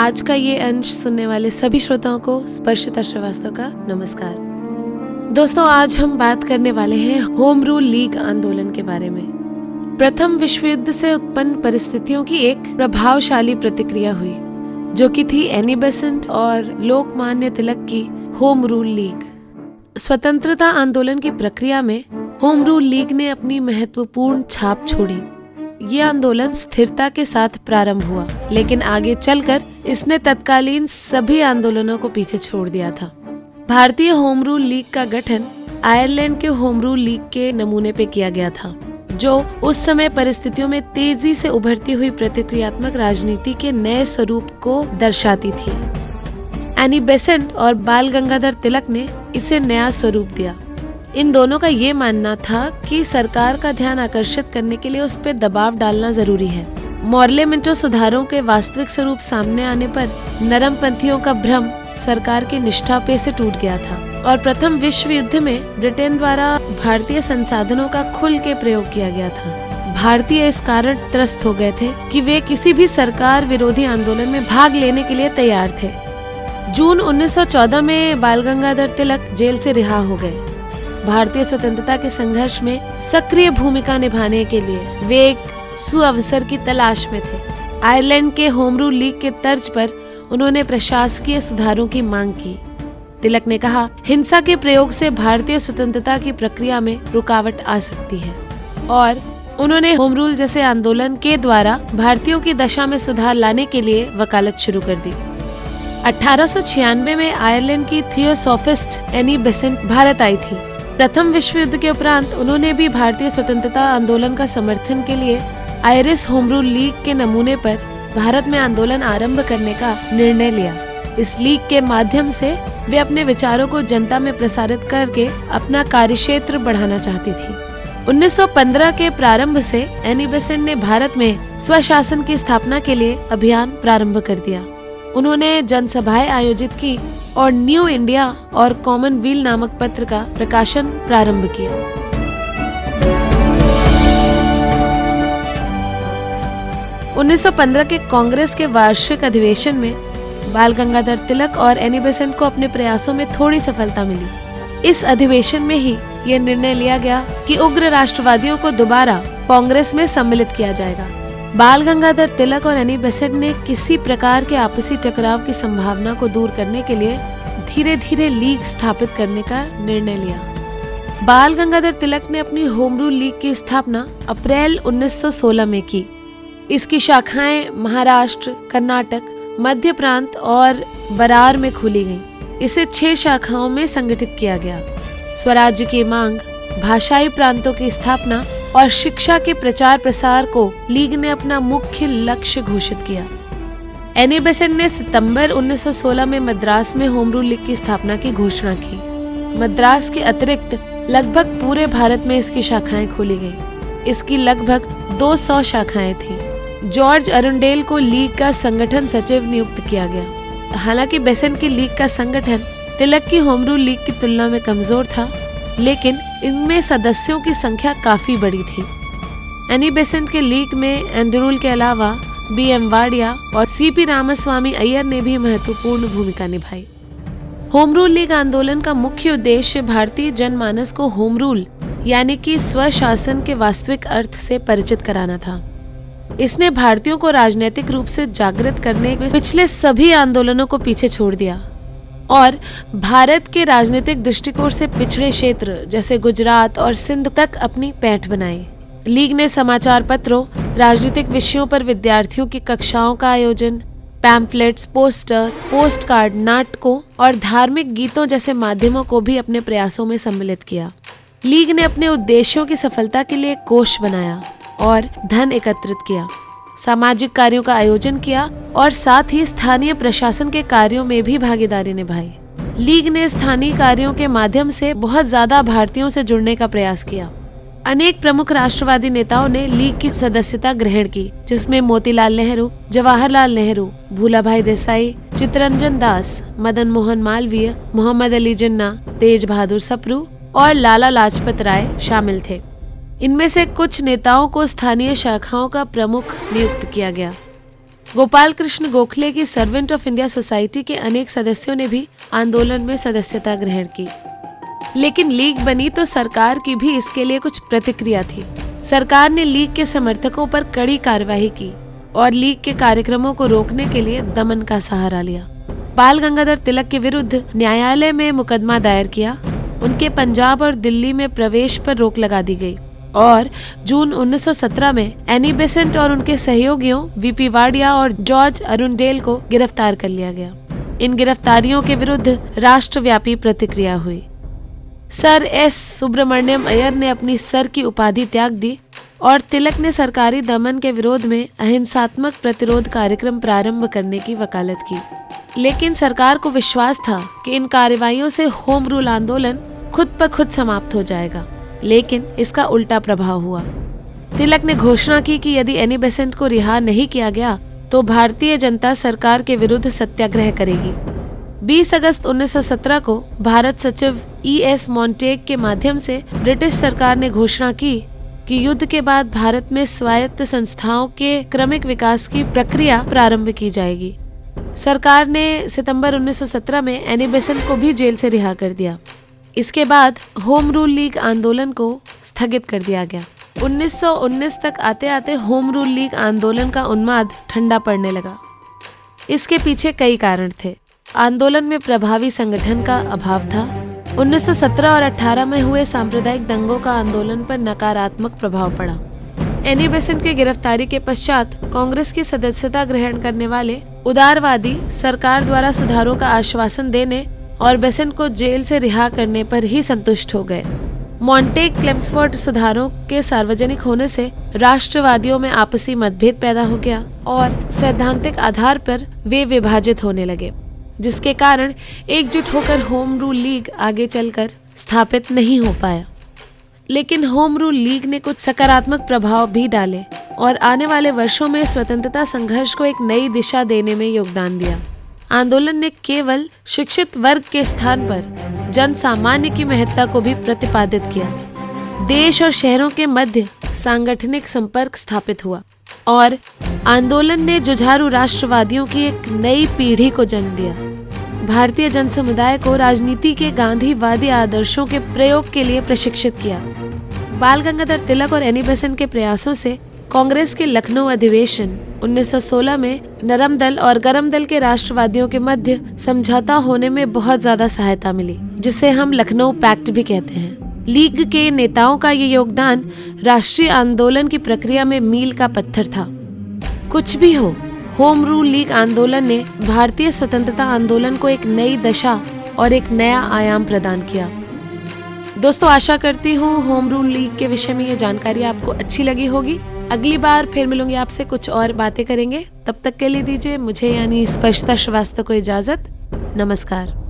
आज का ये अंश सुनने वाले सभी श्रोताओं को स्पर्शिता श्रीवास्तव का नमस्कार। दोस्तों, आज हम बात करने वाले हैं होम रूल लीग आंदोलन के बारे में। प्रथम विश्व युद्ध से उत्पन्न परिस्थितियों की एक प्रभावशाली प्रतिक्रिया हुई, जो कि थी एनी बेसेंट और लोकमान्य तिलक की होम रूल लीग। स्वतंत्रता आंदोलन की प्रक्रिया में होम रूल लीग ने अपनी महत्वपूर्ण छाप छोड़ी। ये आंदोलन स्थिरता के साथ प्रारंभ हुआ, लेकिन आगे चलकर इसने तत्कालीन सभी आंदोलनों को पीछे छोड़ दिया था। भारतीय होम रूल लीग का गठन आयरलैंड के होम रूल लीग के नमूने पे किया गया था, जो उस समय परिस्थितियों में तेजी से उभरती हुई प्रतिक्रियात्मक राजनीति के नए स्वरूप को दर्शाती थी। एनी बेसेंट और बाल गंगाधर तिलक ने इसे नया स्वरूप दिया। इन दोनों का ये मानना था कि सरकार का ध्यान आकर्षित करने के लिए उस पर दबाव डालना जरूरी है। मॉर्ले मिंटो सुधारों के वास्तविक स्वरूप सामने आने पर नरमपंथियों का भ्रम सरकार की निष्ठा पे से टूट गया था और प्रथम विश्व युद्ध में ब्रिटेन द्वारा भारतीय संसाधनों का खुल के प्रयोग किया गया था। भारतीय इस कारण त्रस्त हो गए थे कि वे किसी भी सरकार विरोधी आंदोलन में भाग लेने के लिए तैयार थे। जून 1914 में बाल गंगाधर तिलक जेल से रिहा हो गए। भारतीय स्वतंत्रता के संघर्ष में सक्रिय भूमिका निभाने के लिए वे एक सुअवसर की तलाश में थे। आयरलैंड के होम रूल लीग के तर्ज पर उन्होंने प्रशासकीय सुधारों की मांग की। तिलक ने कहा, हिंसा के प्रयोग से भारतीय स्वतंत्रता की प्रक्रिया में रुकावट आ सकती है, और उन्होंने होम रूल जैसे आंदोलन के द्वारा भारतीयों की दशा में सुधार लाने के लिए वकालत शुरू कर दी। 1896 में आयरलैंड की थियोसॉफिस्ट एनी बेसेंट भारत आई थी। प्रथम विश्व युद्ध के उपरांत उन्होंने भी भारतीय स्वतंत्रता आंदोलन का समर्थन के लिए आयरिश होम रूल लीग के नमूने पर भारत में आंदोलन आरंभ करने का निर्णय लिया। इस लीग के माध्यम से वे अपने विचारों को जनता में प्रसारित करके अपना कार्यक्षेत्र बढ़ाना चाहती थी। 1915 के प्रारंभ से एनी बेसेंट ने भारत में स्वशासन की स्थापना के लिए अभियान प्रारंभ कर दिया। उन्होंने जनसभाएं आयोजित की और न्यू इंडिया और कॉमनवेल्थ नामक पत्र का प्रकाशन प्रारंभ किया। उन्नीस के कांग्रेस के वार्षिक अधिवेशन में बाल गंगाधर तिलक और एनी बेसेंट को अपने प्रयासों में थोड़ी सफलता मिली। इस अधिवेशन में ही यह निर्णय लिया गया कि उग्र राष्ट्रवादियों को दोबारा कांग्रेस में सम्मिलित किया जाएगा। बाल गंगाधर तिलक और एनी बेसेंट ने किसी प्रकार के आपसी टकराव की संभावना को दूर करने के लिए धीरे धीरे लीग स्थापित करने का निर्णय लिया। बाल गंगाधर तिलक ने अपनी होम रूल लीग की स्थापना अप्रैल 1916 में की। इसकी शाखाएं महाराष्ट्र, कर्नाटक, मध्य प्रांत और बरार में खोली गईं। इसे 6 शाखाओं में संगठित किया गया। स्वराज्य की मांग, भाषाई प्रांतों की स्थापना और शिक्षा के प्रचार प्रसार को लीग ने अपना मुख्य लक्ष्य घोषित किया। एनी बेसेंट ने सितंबर 1916 में मद्रास में होम रूल लीग की स्थापना की घोषणा की। मद्रास के अतिरिक्त लगभग पूरे भारत में इसकी शाखाएं खोली गईं। इसकी लगभग 200 शाखाएं थीं। जॉर्ज अरुंडेल को लीग का संगठन सचिव नियुक्त किया गया। हालांकि बेसेंट की लीग का संगठन तिलक की होम रूल लीग की तुलना में कमजोर था, लेकिन इनमें सदस्यों की संख्या काफी बड़ी थी। एनी बेसेंट के लीग में एंड्रूल के अलावा B.M. वाडिया और C.P. रामास्वामी अय्यर ने भी महत्वपूर्ण भूमिका निभाई। होम रूल लीग आंदोलन का मुख्य उद्देश्य भारतीय जनमानस को होम रूल यानी कि स्वशासन के वास्तविक अर्थ से परिचित कराना था। इसने भारतीयों को राजनीतिक रूप से जागृत करने में पिछले सभी आंदोलनों को पीछे छोड़ दिया और भारत के राजनीतिक दृष्टिकोण से पिछड़े क्षेत्र जैसे गुजरात और सिंध तक अपनी पैठ बनाई। लीग ने समाचार पत्रों, राजनीतिक विषयों पर विद्यार्थियों की कक्षाओं का आयोजन, पैम्फलेट्स, पोस्टर, पोस्ट कार्ड, नाटकों और धार्मिक गीतों जैसे माध्यमों को भी अपने प्रयासों में सम्मिलित किया। लीग ने अपने उद्देश्यों की सफलता के लिए कोष बनाया और धन एकत्रित किया, सामाजिक कार्यों का आयोजन किया और साथ ही स्थानीय प्रशासन के कार्यों में भी भागीदारी निभाई। लीग ने स्थानीय कार्यों के माध्यम से बहुत ज्यादा भारतीयों से जुड़ने का प्रयास किया। अनेक प्रमुख राष्ट्रवादी नेताओं ने लीग की सदस्यता ग्रहण की, जिसमें मोतीलाल नेहरू, जवाहरलाल नेहरू, भूलाभाई देसाई, चित्तरंजन दास, मदन मोहन मालवीय, मोहम्मद अली जिन्ना, तेज बहादुर सप्रू और लाला लाजपत राय शामिल थे। इनमें से कुछ नेताओं को स्थानीय शाखाओं का प्रमुख नियुक्त किया गया। गोपाल कृष्ण गोखले की सर्वेंट ऑफ इंडिया सोसाइटी के अनेक सदस्यों ने भी आंदोलन में सदस्यता ग्रहण की। लेकिन लीग बनी तो सरकार की भी इसके लिए कुछ प्रतिक्रिया थी। सरकार ने लीग के समर्थकों पर कड़ी कार्रवाई की और लीग के कार्यक्रमों को रोकने के लिए दमन का सहारा लिया। बाल गंगाधर तिलक के विरुद्ध न्यायालय में मुकदमा दायर किया। उनके पंजाब और दिल्ली में प्रवेश पर रोक लगा दी गई और जून 1917 में एनी बेसेंट और उनके सहयोगियों वीपी वाडिया और जॉर्ज अरुंडेल को गिरफ्तार कर लिया गया। इन गिरफ्तारियों के विरुद्ध राष्ट्रव्यापी प्रतिक्रिया हुई। सर एस सुब्रमण्यम अय्यर ने अपनी सर की उपाधि त्याग दी और तिलक ने सरकारी दमन के विरोध में अहिंसात्मक प्रतिरोध कार्यक्रम प्रारंभ करने की वकालत की। लेकिन सरकार को विश्वास था कि इन कार्रवाइयों से होम रूल आंदोलन खुद ब खुद समाप्त हो जाएगा, लेकिन इसका उल्टा प्रभाव हुआ। तिलक ने घोषणा की कि यदि एनी बेसेंट को रिहा नहीं किया गया तो भारतीय जनता सरकार के विरुद्ध सत्याग्रह करेगी। 20 अगस्त 1917 को भारत सचिव E.S. मॉन्टेग के माध्यम से ब्रिटिश सरकार ने घोषणा की कि युद्ध के बाद भारत में स्वायत्त संस्थाओं के क्रमिक विकास की प्रक्रिया प्रारंभ की जाएगी। सरकार ने सितंबर 1917 में एनी बेसेंट को भी जेल से रिहा कर दिया। इसके बाद होम रूल लीग आंदोलन को स्थगित कर दिया गया। 1919 तक आते आते होम रूल लीग आंदोलन का उन्माद ठंडा पड़ने लगा। इसके पीछे कई कारण थे। आंदोलन में प्रभावी संगठन का अभाव था। 1917 और 18 में हुए सांप्रदायिक दंगों का आंदोलन पर नकारात्मक प्रभाव पड़ा। एनी बेसेंट की गिरफ्तारी के पश्चात कांग्रेस की सदस्यता ग्रहण करने वाले उदारवादी सरकार द्वारा सुधारों का आश्वासन देने और बेसेंट को जेल से रिहा करने पर ही संतुष्ट हो गए। मॉन्टेग क्लेम्सफोर्ड सुधारों के सार्वजनिक होने से राष्ट्रवादियों में आपसी मतभेद पैदा हो गया और सैद्धांतिक आधार पर वे विभाजित होने लगे, जिसके कारण एकजुट होकर होम रूल लीग आगे चलकर स्थापित नहीं हो पाया। लेकिन होम रूल लीग ने कुछ सकारात्मक प्रभाव भी डाले और आने वाले वर्षों में स्वतंत्रता संघर्ष को एक नई दिशा देने में योगदान दिया। आंदोलन ने केवल शिक्षित वर्ग के स्थान पर जन सामान्य की महत्ता को भी प्रतिपादित किया। देश और शहरों के मध्य सांगठनिक संपर्क स्थापित हुआ और आंदोलन ने जुझारू राष्ट्रवादियों की एक नई पीढ़ी को जन्म दिया। भारतीय जन समुदाय को राजनीति के गांधीवादी आदर्शों के प्रयोग के लिए प्रशिक्षित किया। बाल गंगाधर तिलक और एनी बेसेंट के प्रयासों से कांग्रेस के लखनऊ अधिवेशन 1916 में नरम दल और गरम दल के राष्ट्रवादियों के मध्य समझौता होने में बहुत ज्यादा सहायता मिली, जिसे हम लखनऊ पैक्ट भी कहते हैं। लीग के नेताओं का ये योगदान राष्ट्रीय आंदोलन की प्रक्रिया में मील का पत्थर था। कुछ भी हो, होम रूल लीग आंदोलन ने भारतीय स्वतंत्रता आंदोलन को एक नई दशा और एक नया आयाम प्रदान किया। दोस्तों, आशा करती हूँ होम रूल लीग के विषय में ये जानकारी आपको अच्छी लगी होगी। अगली बार फिर मिलूंगी आपसे, कुछ और बातें करेंगे। तब तक के लिए दीजिए मुझे यानी स्पर्शिता श्रीवास्तव को इजाजत। नमस्कार।